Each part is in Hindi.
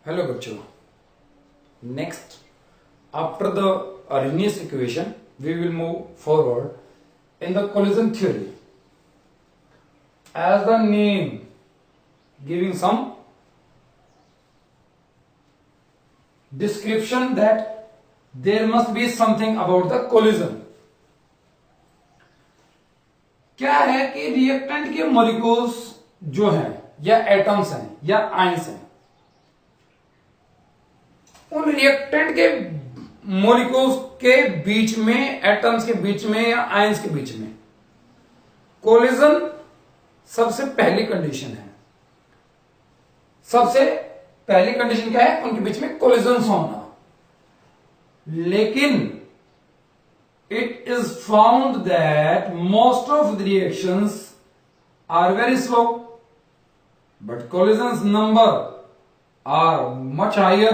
Hello बच्चों. Next, after the Arrhenius equation, we will move forward in the collision theory. As the name giving some description that there must be something about the collision. क्या है कि रिएक्टेंट के मॉलिक्यूल्स जो हैं या एटम्स हैं या आयंस हैं, उन रिएक्टेंट के मॉलिक्यूल्स के बीच में, एटम्स के बीच में या आयंस के बीच में कोलिजन सबसे पहली कंडीशन है. सबसे पहली कंडीशन क्या है? उनके बीच में कोलिजन होना. लेकिन it is found that most of the reactions are very slow, but collisions number are much higher.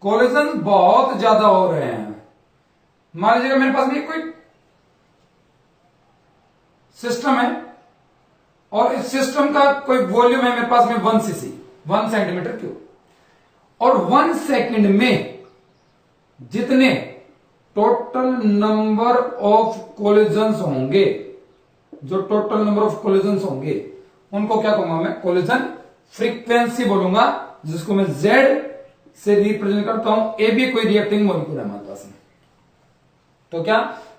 Collision बहुत ज्यादा हो रहे हैं. मान लीजिएगा मेरे पास में कोई सिस्टम है और इस सिस्टम का कोई वॉल्यूम है मेरे पास में 1 cc 1 सेंटीमीटर क्यूब, और 1 सेकंड में जितने टोटल नंबर ऑफ कोलिजन्स होंगे, जो टोटल नंबर ऑफ कोलिजन्स होंगे उनको क्या कहूंगा मैं? कोलिजन फ्रीक्वेंसी बोलूंगा, जिसको मैं Z से रिप्रेजेंट करता हूं. ए भी कोई रिएक्टिंग मॉलिक्यूल है हमारे पास में, तो क्या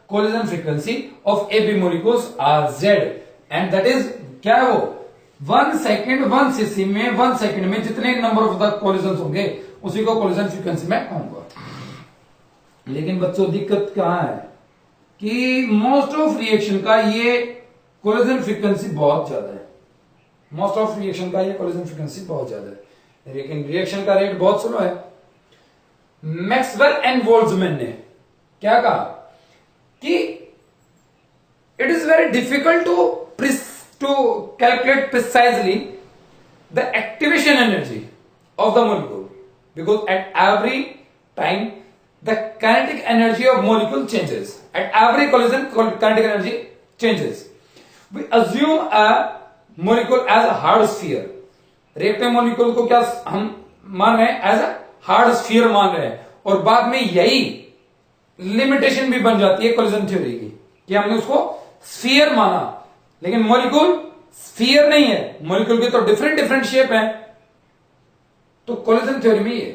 collision frequency of A B molecules are Z, and that is क्या है वो? 1 सेकेंड 1 cc में 1 सेकेंड में जितने नंबर ऑफ द कोलिजन्स होंगे उसी को कोलिजन फ्रीक्वेंसी में कहूंगा. लेकिन बच्चों दिक्कत कहां है कि मोस्ट ऑफ रिएक्शन का ये कोलिजन फ्रीक्वेंसी बहुत ज्यादा है. मोस्ट ऑफ रिएक्शन का ये कोलिजन फ्रीक्वेंसी बहुत ज्यादा है, लेकिन रिएक्शन का रेट बहुत स्लो है. मैक्सवेल एंड बोल्ट्जमैन ने क्या कहा कि it is very difficult to calculate precisely the activation energy of the molecule, because at every time the kinetic energy of molecule changes. At every collision, kinetic energy changes. We assume a molecule as a hard sphere. Reactive molecule को क्या हम मान रहे हैं? As a hard sphere मान रहे हैं, और बाद में यही लिमिटेशन भी बन जाती है collision theory की कि हमने उसको sphere माना, लेकिन molecule sphere नहीं है. molecule की तो different शेप है. तो collision theory में ये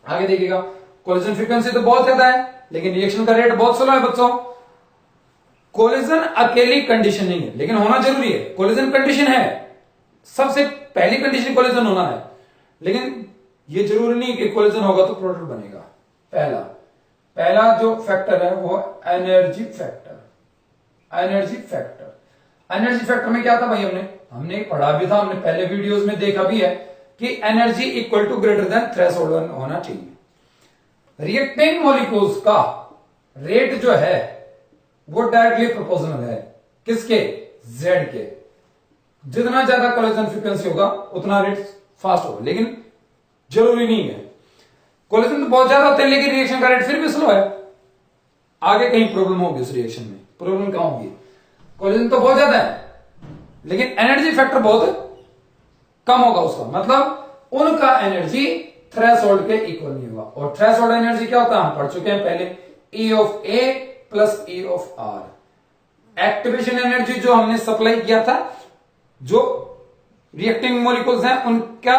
आगे देखिएगा, कोलिजन फ्रीक्वेंसी तो बहुत ज्यादा है लेकिन रिएक्शन का रेट बहुत स्लो है. बच्चों, कोलिजन अकेली कंडीशन नहीं है, लेकिन होना जरूरी है. कोलिजन कंडीशन है, सबसे पहली कंडीशन कोलिजन होना है, लेकिन ये जरूरी नहीं कि कोलिजन होगा तो प्रोडक्ट बनेगा. पहला जो फैक्टर है वो एनर्जी फैक्टर. एनर्जी फैक्टर में क्या था भाई? हमने पढ़ा भी था, हमने पहले वीडियोस में देखा भी है कि energy equal to greater than threshold होना चाहिए. रिएक्टिंग मॉलिक्यूल्स का रेट जो है वो डायरेक्टली प्रोपोर्शनल है. किसके? Z के. जितना ज्यादा कोलिजन फ्रीक्वेंसी होगा उतना रेट फास्ट होगा, लेकिन जरूरी नहीं है. कोलिजन तो बहुत ज्यादा होते हैं लेकिन रिएक्शन का रेट फिर भी स्लो है. आगे कहीं प्रॉब्लम होगी उस रिएक्शन में. प्रॉब्लम कहां होगी? कोलिजन तो बहुत ज्यादा है लेकिन एनर्जी फैक्टर बहुत कम होगा उसका, मतलब उनका एनर्जी थ्रेशोल्ड के इक्वल नहीं होगा. और थ्रेशोल्ड एनर्जी क्या होता है? हम पढ़ चुके हैं पहले, E of A plus E of R. Activation energy जो हमने सप्लाई किया था, जो रिएक्टिंग मॉलिक्यूल्स हैं उनका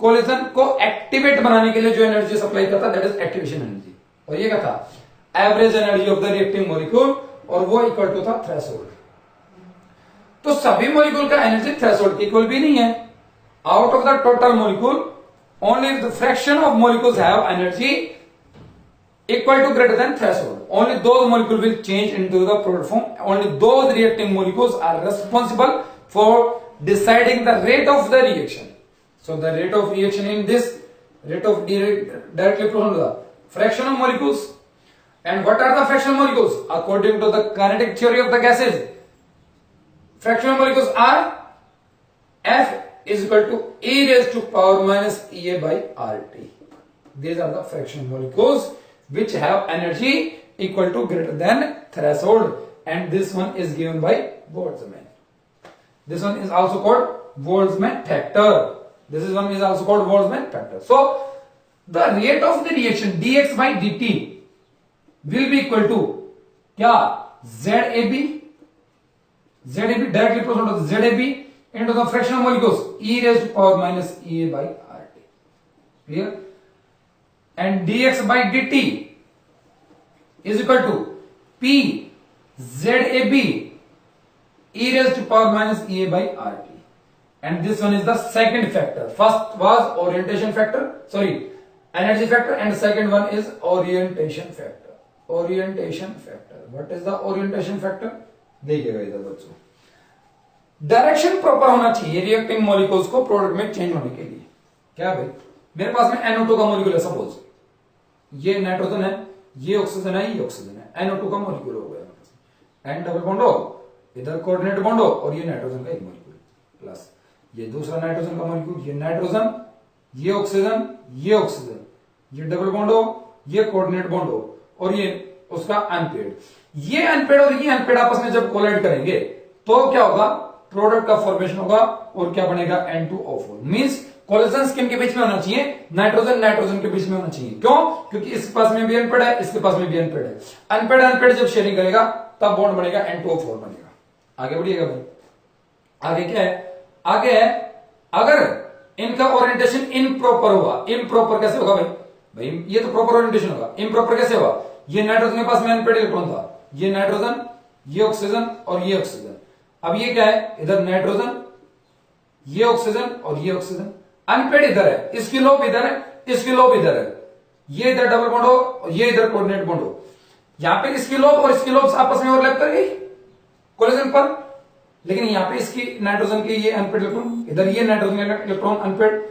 कोलिजन को एक्टिवेट बनाने के लिए जो एनर्जी सप्लाई किया था, दैट इज एक्टिवेशन एनर्जी. और ये क्या था? Average energy of the reacting molecule, और वो इक्वल टू था थ्रेशोल्ड. तो सभी मॉलिक्यूल का एनर्जी थ्रेशोल्ड के इक्वल भी नहीं है. Out of the total molecule only the fraction of molecules have energy equal to greater than threshold. Only those molecules will change into the product form. Only those reacting molecules are responsible for deciding the rate of the reaction. So the rate of reaction in this rate of directly proportional to the fraction of molecules. And what are the fraction of molecules? According to the kinetic theory of the gases, fraction of molecules are F is equal to E raised to power minus EA by RT. These are the fraction molecules which have energy equal to greater than threshold, and this one is given by Boltzmann. This one is also called Boltzmann factor. This is one is also called Boltzmann factor. So the rate of the reaction dx by dt will be equal to क्या ZAB directly proportional to ZAB into the fraction of molecules e raised to power minus EA by RT. Clear? And dx by dt is equal to P ZAB e raised to power minus EA by RT. And this one is the second factor. First was orientation factor, sorry, energy factor, and second one is orientation factor. Orientation factor. What is the orientation factor? देखिएगा इधर बच्चों, डायरेक्शन प्रॉपर होना चाहिए रिएक्टिंग मॉलिक्यूल्स को प्रोडक्ट में चेंज होने के लिए। क्या भाई, मेरे पास में NO2 का मॉलिक्यूल है, सपोज ये नाइट्रोजन है, ये ऑक्सीजन है, ये ऑक्सीजन है, NO2 का मॉलिक्यूल हो गया, N डबल बॉन्ड हो, इधर कोऑर्डिनेट बॉन्ड हो, और ये नाइट्रोजन का एक मॉलिक्यूल प्लस ये दूसरा नाइट्रोजन का मॉलिक्यूल, ये नाइट्रोजन, ये ऑक्सीजन, ये ऑक्सीजन, ये डबल बॉन्ड हो, ये कोऑर्डिनेट बॉन्ड हो, और ये उसका अनपेड। ये अनपेड और ये अनपेड आपस में जब कोलाइड करेंगे तो क्या होगा, प्रोडक्ट का फॉर्मेशन होगा, और क्या बनेगा, N2O4। मींस कोलिजन किन के बीच में होना चाहिए, नाइट्रोजन नाइट्रोजन के बीच में होना चाहिए। क्यों? क्योंकि इसके पास में भी अनपेड है, इसके पास में भी अनपेड है। अनपेड अनपेड जब शेयरिंग करेगा तब बॉन्ड बनेगा, N2O4 बनेगा। आगे बढ़िएगा भाई, आगे क्या है, आगे है अगर इनका ओरिएंटेशन इनप्रॉपर होगा। इनप्रॉपर कैसे होगा भाई, भाई ये तो प्रॉपर ओरिएंटेशन होगा, इनप्रॉपर कैसे होगा, ये नाइट्रोजन के पास में अनपेड इलेक्ट्रॉन था, ये नाइट्रोजन, ये ऑक्सीजन और ये ऑक्सीजन। अब ये क्या है, इधर नाइट्रोजन, ये ऑक्सीजन और ये ऑक्सीजन, अनपेड इधर है, इसकी लोब इधर है, इसकी लोब इधर है, ये इधर डबल बॉन्ड हो और ये इधर कोऑर्डिनेट बॉन्ड हो। यहां पे इसकी लोब और इसकी लोब आपस में ओवरलैप कर गई कोलिजन पर, लेकिन यहां पे इसकी नाइट्रोजन के ये अनपेड इलेक्ट्रॉन, इधर ये नाइट्रोजन का इलेक्ट्रॉन अनपेड,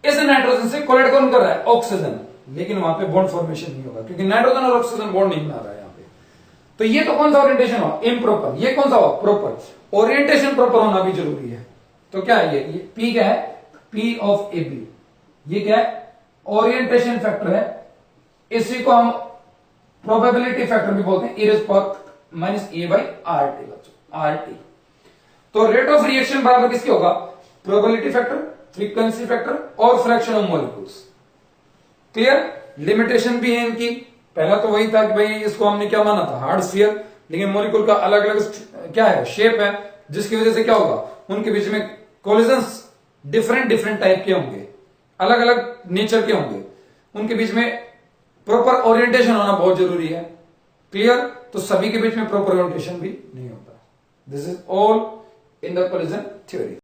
इस नाइट्रोजन से कोलाइड कौन कर रहा है, ऑक्सीजन, लेकिन वहां पे बॉन्ड फॉर्मेशन नहीं होगा क्योंकि नाइट्रोजन और ऑक्सीजन बॉन्ड नहीं बना रहा है यहां पे। तो ये तो कौन सा ओरिएंटेशन हुआ, इम्प्रॉपर। ये कौन सा हुआ, प्रॉपर। ओरिएंटेशन प्रॉपर होना भी जरूरी है। तो क्या है ये P क्या है, P ऑफ AB, ये क्या है, ओरिएंटेशन फैक्टर है। इसी को हम प्रोबेबिलिटी फैक्टर भी बोलते हैं, e raised power minus A by RT बच्चों, RT। तो रेट ऑफ रिएक्शन बराबर किसके होगा, प्रोबेबिलिटी फैक्टर, फ्रीक्वेंसी फैक्टर और fraction of molecules. Clear? Limitation भी है इनकी। पहला तो वही था कि भाई इसको हमने क्या माना था, हार्ड स्फीयर, लेकिन मॉलिक्यूल का अलग अलग क्या है, शेप है, जिसकी वजह से क्या होगा, उनके बीच में कोलिजन्स डिफरेंट टाइप के होंगे, अलग अलग नेचर के होंगे, उनके बीच में प्रॉपर ओरिएंटेशन होना बहुत जरूरी है। क्लियर? तो सभी के बीच में प्रॉपर ओरिएंटेशन भी नहीं होता। This is all in the collision theory.